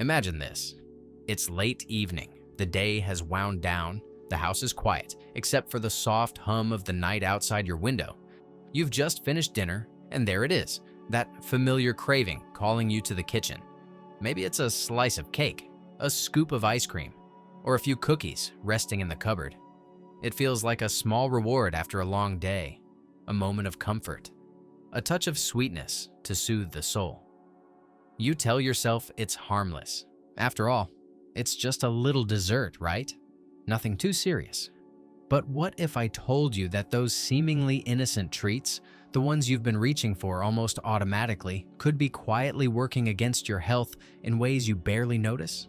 Imagine this. It's late evening. The day has wound down. The house is quiet, except for the soft hum of the night outside your window. You've just finished dinner, and there it is, that familiar craving calling you to the kitchen. Maybe it's a slice of cake, a scoop of ice cream, or a few cookies resting in the cupboard. It feels like a small reward after a long day, a moment of comfort, a touch of sweetness to soothe the soul. You tell yourself it's harmless. After all, it's just a little dessert, right? Nothing too serious. But what if I told you that those seemingly innocent treats, the ones you've been reaching for almost automatically, could be quietly working against your health in ways you barely notice?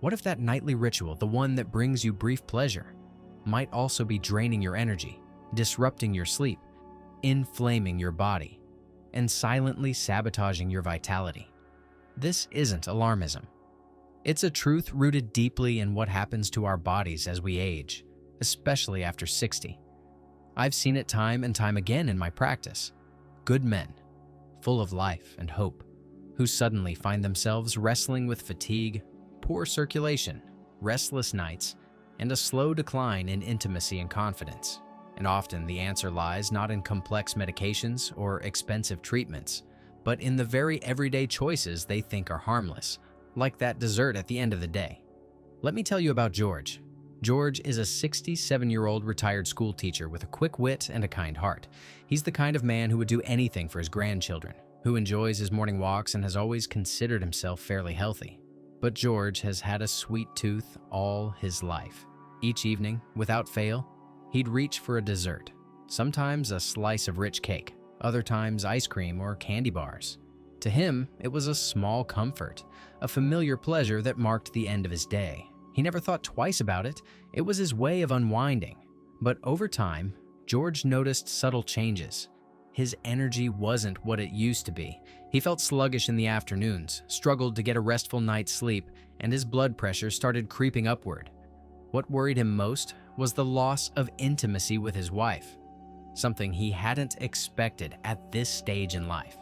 What if that nightly ritual, the one that brings you brief pleasure, might also be draining your energy, disrupting your sleep, inflaming your body, and silently sabotaging your vitality? This isn't alarmism. It's a truth rooted deeply in what happens to our bodies as we age, especially after 60. I've seen it time and time again in my practice. Good men, full of life and hope, who suddenly find themselves wrestling with fatigue, poor circulation, restless nights, and a slow decline in intimacy and confidence. And often the answer lies not in complex medications or expensive treatments, but in the very everyday choices they think are harmless, like that dessert at the end of the day. Let me tell you about George. George is a 67-year-old retired school teacher with a quick wit and a kind heart. He's the kind of man who would do anything for his grandchildren, who enjoys his morning walks and has always considered himself fairly healthy. But George has had a sweet tooth all his life. Each evening, without fail, he'd reach for a dessert, sometimes a slice of rich cake, other times ice cream or candy bars. To him, it was a small comfort, a familiar pleasure that marked the end of his day. He never thought twice about it. It was his way of unwinding. But over time, George noticed subtle changes. His energy wasn't what it used to be. He felt sluggish in the afternoons, struggled to get a restful night's sleep, and his blood pressure started creeping upward. What worried him most was the loss of intimacy with his wife, something he hadn't expected at this stage in life.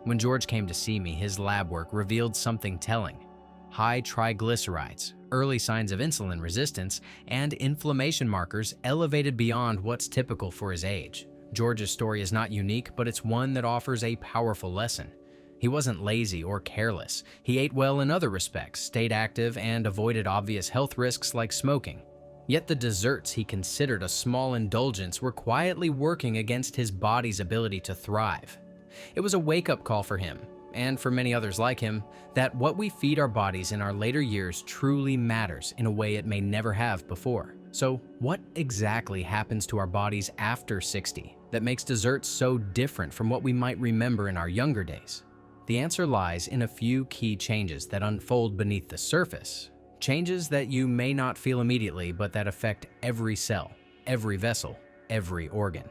When George came to see me, his lab work revealed something telling: high triglycerides, early signs of insulin resistance, and inflammation markers elevated beyond what's typical for his age. George's story is not unique, but it's one that offers a powerful lesson. He wasn't lazy or careless. He ate well in other respects, stayed active, and avoided obvious health risks like smoking. Yet the desserts he considered a small indulgence were quietly working against his body's ability to thrive. It was a wake-up call for him, and for many others like him, that what we feed our bodies in our later years truly matters in a way it may never have before. So, what exactly happens to our bodies after 60 that makes desserts so different from what we might remember in our younger days? The answer lies in a few key changes that unfold beneath the surface. Changes that you may not feel immediately, but that affect every cell, every vessel, every organ.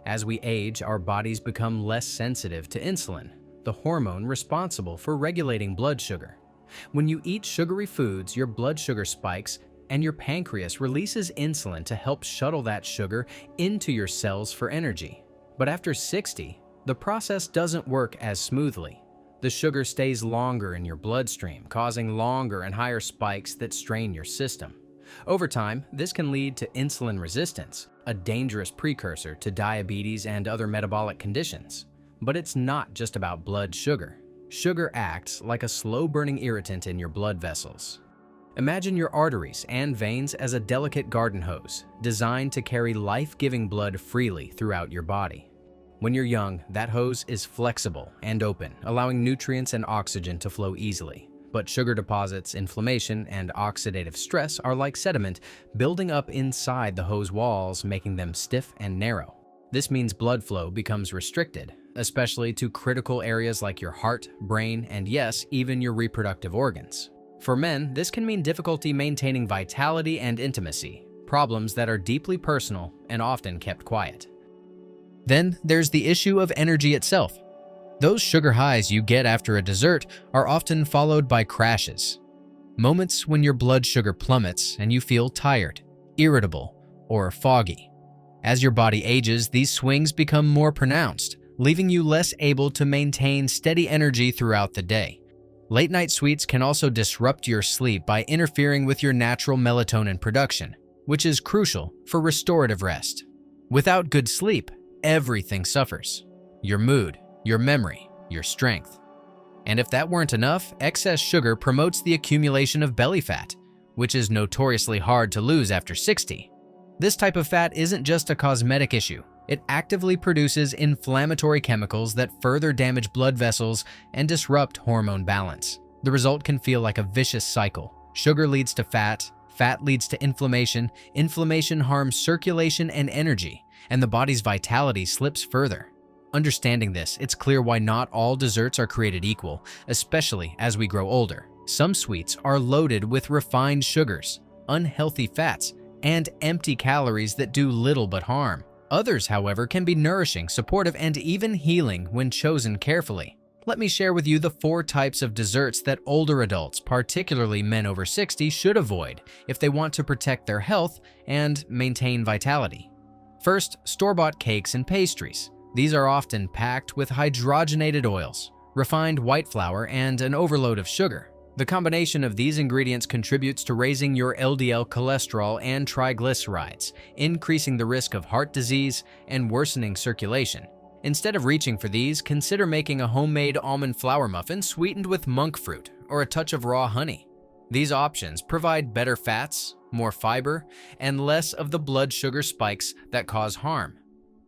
As we age, our bodies become less sensitive to insulin, the hormone responsible for regulating blood sugar. When you eat sugary foods, your blood sugar spikes, and your pancreas releases insulin to help shuttle that sugar into your cells for energy. But after 60, the process doesn't work as smoothly. The sugar stays longer in your bloodstream, causing longer and higher spikes that strain your system. Over time, this can lead to insulin resistance, a dangerous precursor to diabetes and other metabolic conditions. But it's not just about blood sugar. Sugar acts like a slow-burning irritant in your blood vessels. Imagine your arteries and veins as a delicate garden hose, designed to carry life-giving blood freely throughout your body. When you're young, that hose is flexible and open, allowing nutrients and oxygen to flow easily. But sugar deposits, inflammation, and oxidative stress are like sediment, building up inside the hose walls, making them stiff and narrow. This means blood flow becomes restricted, especially to critical areas like your heart, brain, and yes, even your reproductive organs. For men, this can mean difficulty maintaining vitality and intimacy, problems that are deeply personal and often kept quiet. Then there's the issue of energy itself. Those sugar highs you get after a dessert are often followed by crashes. Moments when your blood sugar plummets and you feel tired, irritable, or foggy. As your body ages, these swings become more pronounced, leaving you less able to maintain steady energy throughout the day. Late-night sweets can also disrupt your sleep by interfering with your natural melatonin production, which is crucial for restorative rest. Without good sleep, everything suffers: your mood, your memory, your strength. And if that weren't enough, excess sugar promotes the accumulation of belly fat, which is notoriously hard to lose after 60. This type of fat isn't just a cosmetic issue. It actively produces inflammatory chemicals that further damage blood vessels and disrupt hormone balance. The result can feel like a vicious cycle. Sugar leads to fat, fat leads to inflammation, inflammation harms circulation and energy, and the body's vitality slips further. Understanding this, it's clear why not all desserts are created equal, especially as we grow older. Some sweets are loaded with refined sugars, unhealthy fats, and empty calories that do little but harm. Others, however, can be nourishing, supportive, and even healing when chosen carefully. Let me share with you the 4 types of desserts that older adults, particularly men over 60, should avoid if they want to protect their health and maintain vitality. First, store-bought cakes and pastries. These are often packed with hydrogenated oils, refined white flour, and an overload of sugar. The combination of these ingredients contributes to raising your LDL cholesterol and triglycerides, increasing the risk of heart disease and worsening circulation. Instead of reaching for these, consider making a homemade almond flour muffin sweetened with monk fruit or a touch of raw honey. These options provide better fats, more fiber, and less of the blood sugar spikes that cause harm.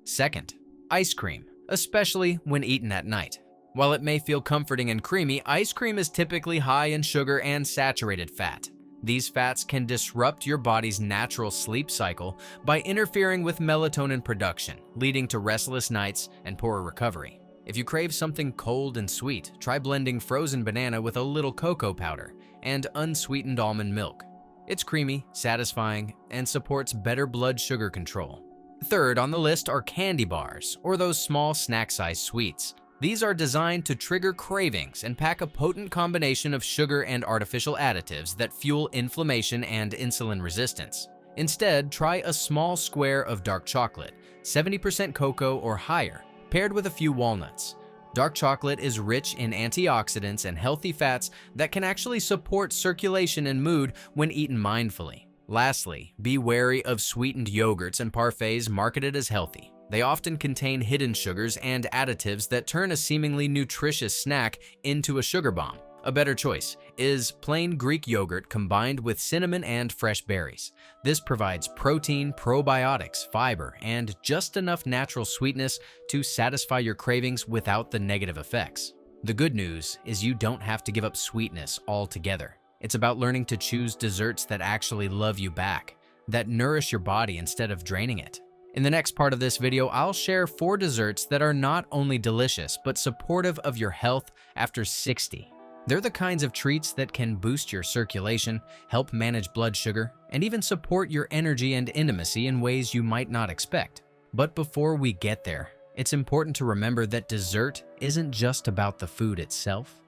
Second, ice cream, especially when eaten at night. While it may feel comforting and creamy, ice cream is typically high in sugar and saturated fat. These fats can disrupt your body's natural sleep cycle by interfering with melatonin production, leading to restless nights and poorer recovery. If you crave something cold and sweet, try blending frozen banana with a little cocoa powder and unsweetened almond milk. It's creamy, satisfying, and supports better blood sugar control. Third on the list are candy bars, or those small snack-sized sweets. These are designed to trigger cravings and pack a potent combination of sugar and artificial additives that fuel inflammation and insulin resistance. Instead, try a small square of dark chocolate, 70% cocoa or higher, paired with a few walnuts. Dark chocolate is rich in antioxidants and healthy fats that can actually support circulation and mood when eaten mindfully. Lastly, be wary of sweetened yogurts and parfaits marketed as healthy. They often contain hidden sugars and additives that turn a seemingly nutritious snack into a sugar bomb. A better choice is plain Greek yogurt combined with cinnamon and fresh berries. This provides protein, probiotics, fiber, and just enough natural sweetness to satisfy your cravings without the negative effects. The good news is you don't have to give up sweetness altogether. It's about learning to choose desserts that actually love you back, that nourish your body instead of draining it. In the next part of this video, I'll share 4 desserts that are not only delicious, but supportive of your health after 60. They're the kinds of treats that can boost your circulation, help manage blood sugar, and even support your energy and intimacy in ways you might not expect. But before we get there, it's important to remember that dessert isn't just about the food itself.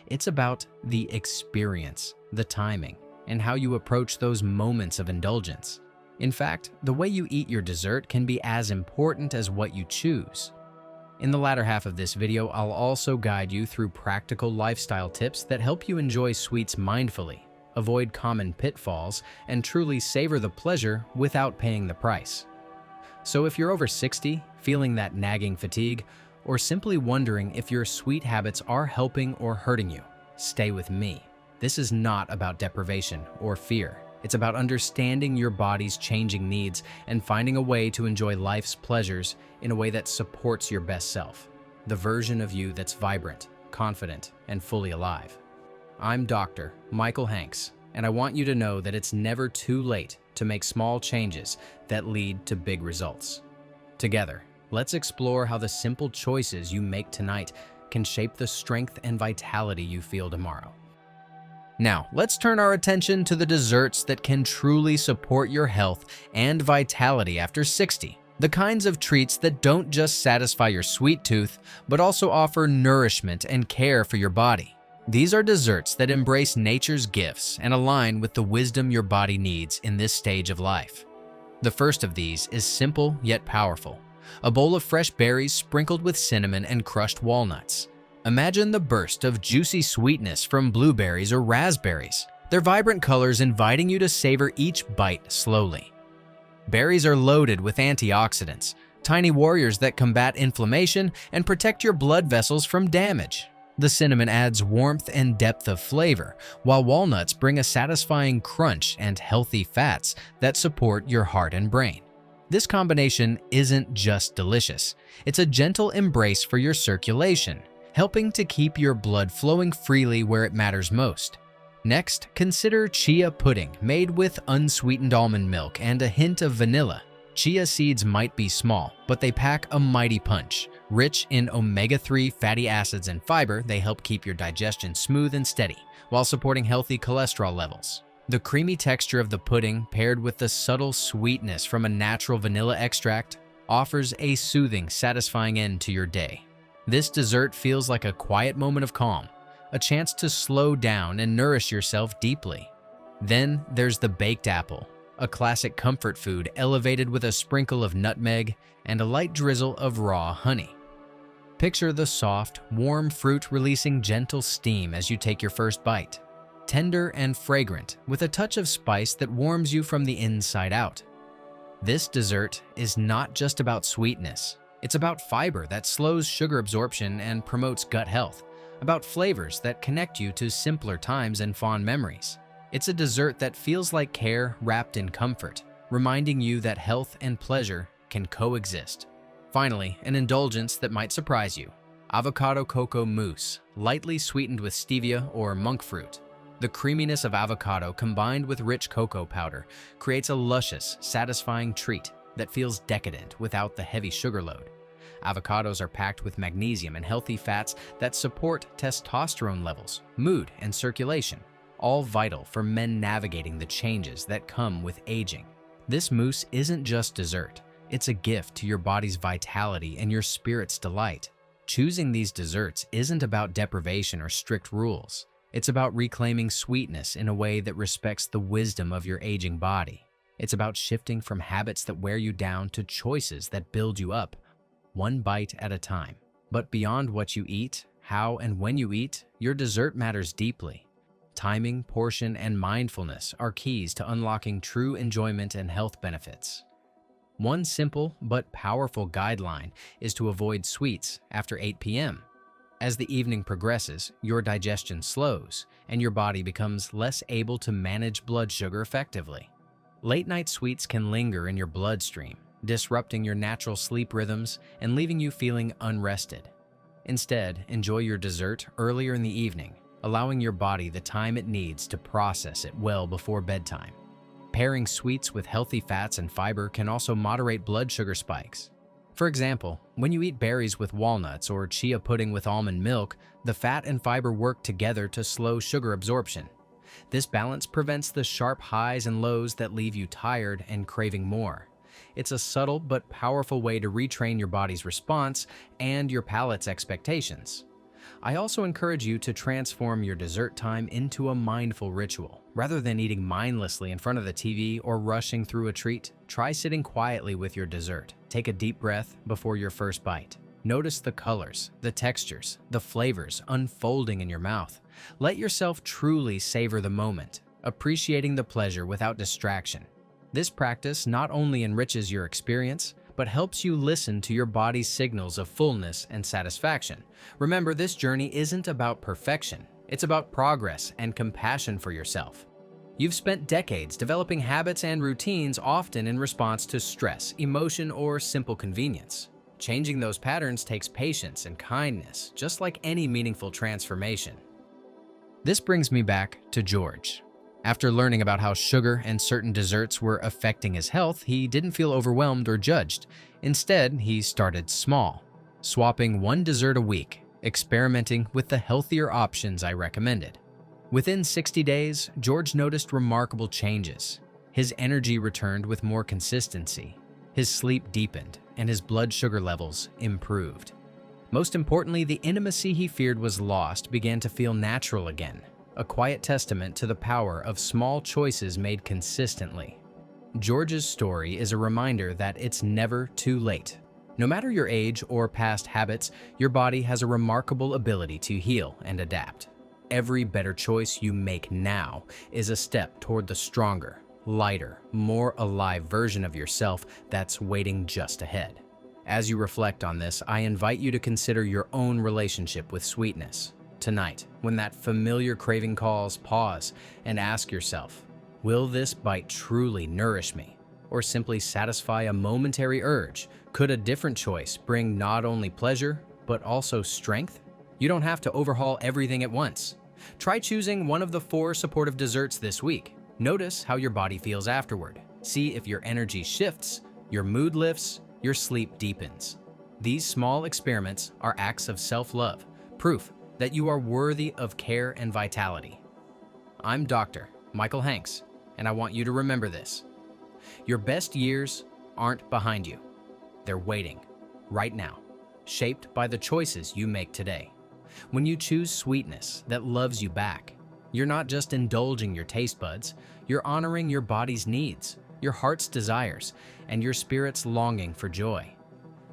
It's about the experience, the timing, and how you approach those moments of indulgence. In fact, the way you eat your dessert can be as important as what you choose. In the latter half of this video, I'll also guide you through practical lifestyle tips that help you enjoy sweets mindfully, avoid common pitfalls, and truly savor the pleasure without paying the price. So if you're over 60, feeling that nagging fatigue, or simply wondering if your sweet habits are helping or hurting you, stay with me. This is not about deprivation or fear. It's about understanding your body's changing needs and finding a way to enjoy life's pleasures in a way that supports your best self, the version of you that's vibrant, confident, and fully alive. I'm Dr. Michael Hanks, and I want you to know that it's never too late to make small changes that lead to big results. Together, let's explore how the simple choices you make tonight can shape the strength and vitality you feel tomorrow. Now, let's turn our attention to the desserts that can truly support your health and vitality after 60. The kinds of treats that don't just satisfy your sweet tooth, but also offer nourishment and care for your body. These are desserts that embrace nature's gifts and align with the wisdom your body needs in this stage of life. The first of these is simple yet powerful: a bowl of fresh berries sprinkled with cinnamon and crushed walnuts. Imagine the burst of juicy sweetness from blueberries or raspberries, their vibrant colors inviting you to savor each bite slowly. Berries are loaded with antioxidants, tiny warriors that combat inflammation and protect your blood vessels from damage. The cinnamon adds warmth and depth of flavor, while walnuts bring a satisfying crunch and healthy fats that support your heart and brain. This combination isn't just delicious, it's a gentle embrace for your circulation, helping to keep your blood flowing freely where it matters most. Next, consider chia pudding made with unsweetened almond milk and a hint of vanilla. Chia seeds might be small, but they pack a mighty punch. Rich in omega-3 fatty acids and fiber, they help keep your digestion smooth and steady, while supporting healthy cholesterol levels. The creamy texture of the pudding, paired with the subtle sweetness from a natural vanilla extract, offers a soothing, satisfying end to your day. This dessert feels like a quiet moment of calm, a chance to slow down and nourish yourself deeply. Then there's the baked apple, a classic comfort food elevated with a sprinkle of nutmeg and a light drizzle of raw honey. Picture the soft, warm fruit releasing gentle steam as you take your first bite. Tender and fragrant, with a touch of spice that warms you from the inside out. This dessert is not just about sweetness. It's about fiber that slows sugar absorption and promotes gut health, about flavors that connect you to simpler times and fond memories. It's a dessert that feels like care wrapped in comfort, reminding you that health and pleasure can coexist. Finally, an indulgence that might surprise you: avocado cocoa mousse, lightly sweetened with stevia or monk fruit. The creaminess of avocado combined with rich cocoa powder creates a luscious, satisfying treat that feels decadent without the heavy sugar load. Avocados are packed with magnesium and healthy fats that support testosterone levels, mood, and circulation, all vital for men navigating the changes that come with aging. This mousse isn't just dessert, it's a gift to your body's vitality and your spirit's delight. Choosing these desserts isn't about deprivation or strict rules. It's about reclaiming sweetness in a way that respects the wisdom of your aging body. It's about shifting from habits that wear you down to choices that build you up, one bite at a time. But beyond what you eat, how and when you eat, your dessert matters deeply. Timing, portion, and mindfulness are keys to unlocking true enjoyment and health benefits. One simple but powerful guideline is to avoid sweets after 8 p.m. As the evening progresses, your digestion slows, and your body becomes less able to manage blood sugar effectively. Late-night sweets can linger in your bloodstream, disrupting your natural sleep rhythms and leaving you feeling unrested. Instead, enjoy your dessert earlier in the evening, allowing your body the time it needs to process it well before bedtime. Pairing sweets with healthy fats and fiber can also moderate blood sugar spikes. For example, when you eat berries with walnuts or chia pudding with almond milk, the fat and fiber work together to slow sugar absorption. This balance prevents the sharp highs and lows that leave you tired and craving more. It's a subtle but powerful way to retrain your body's response and your palate's expectations. I also encourage you to transform your dessert time into a mindful ritual. Rather than eating mindlessly in front of the TV or rushing through a treat, try sitting quietly with your dessert. Take a deep breath before your first bite. Notice the colors, the textures, the flavors unfolding in your mouth. Let yourself truly savor the moment, appreciating the pleasure without distraction. This practice not only enriches your experience, but helps you listen to your body's signals of fullness and satisfaction. Remember, this journey isn't about perfection. It's about progress and compassion for yourself. You've spent decades developing habits and routines, often in response to stress, emotion, or simple convenience. Changing those patterns takes patience and kindness, just like any meaningful transformation. This brings me back to George. After learning about how sugar and certain desserts were affecting his health, he didn't feel overwhelmed or judged. Instead, he started small, swapping one dessert a week, experimenting with the healthier options I recommended. Within 60 days, George noticed remarkable changes. His energy returned with more consistency, his sleep deepened, and his blood sugar levels improved. Most importantly, the intimacy he feared was lost began to feel natural again, a quiet testament to the power of small choices made consistently. George's story is a reminder that it's never too late. No matter your age or past habits, your body has a remarkable ability to heal and adapt. Every better choice you make now is a step toward the stronger, lighter, more alive version of yourself that's waiting just ahead. As you reflect on this, I invite you to consider your own relationship with sweetness. Tonight, when that familiar craving calls, pause and ask yourself, will this bite truly nourish me, or simply satisfy a momentary urge? Could a different choice bring not only pleasure, but also strength? You don't have to overhaul everything at once. Try choosing one of the 4 supportive desserts this week. Notice how your body feels afterward. See if your energy shifts, your mood lifts, your sleep deepens. These small experiments are acts of self-love, proof that you are worthy of care and vitality. I'm Dr. Michael Hanks, and I want you to remember this. Your best years aren't behind you. They're waiting, right now, shaped by the choices you make today. When you choose sweetness that loves you back, you're not just indulging your taste buds, you're honoring your body's needs, your heart's desires, and your spirit's longing for joy.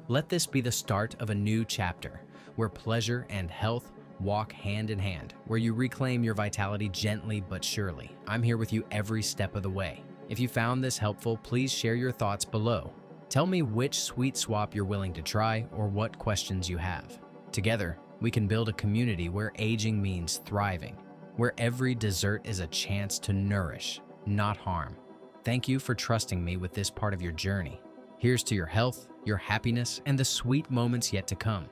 Let this be the start of a new chapter, where pleasure and health walk hand in hand, where you reclaim your vitality gently but surely. I'm here with you every step of the way. If you found this helpful, please share your thoughts below. Tell me which sweet swap you're willing to try or what questions you have. Together, we can build a community where aging means thriving, where every dessert is a chance to nourish, not harm. Thank you for trusting me with this part of your journey. Here's to your health, your happiness, and the sweet moments yet to come.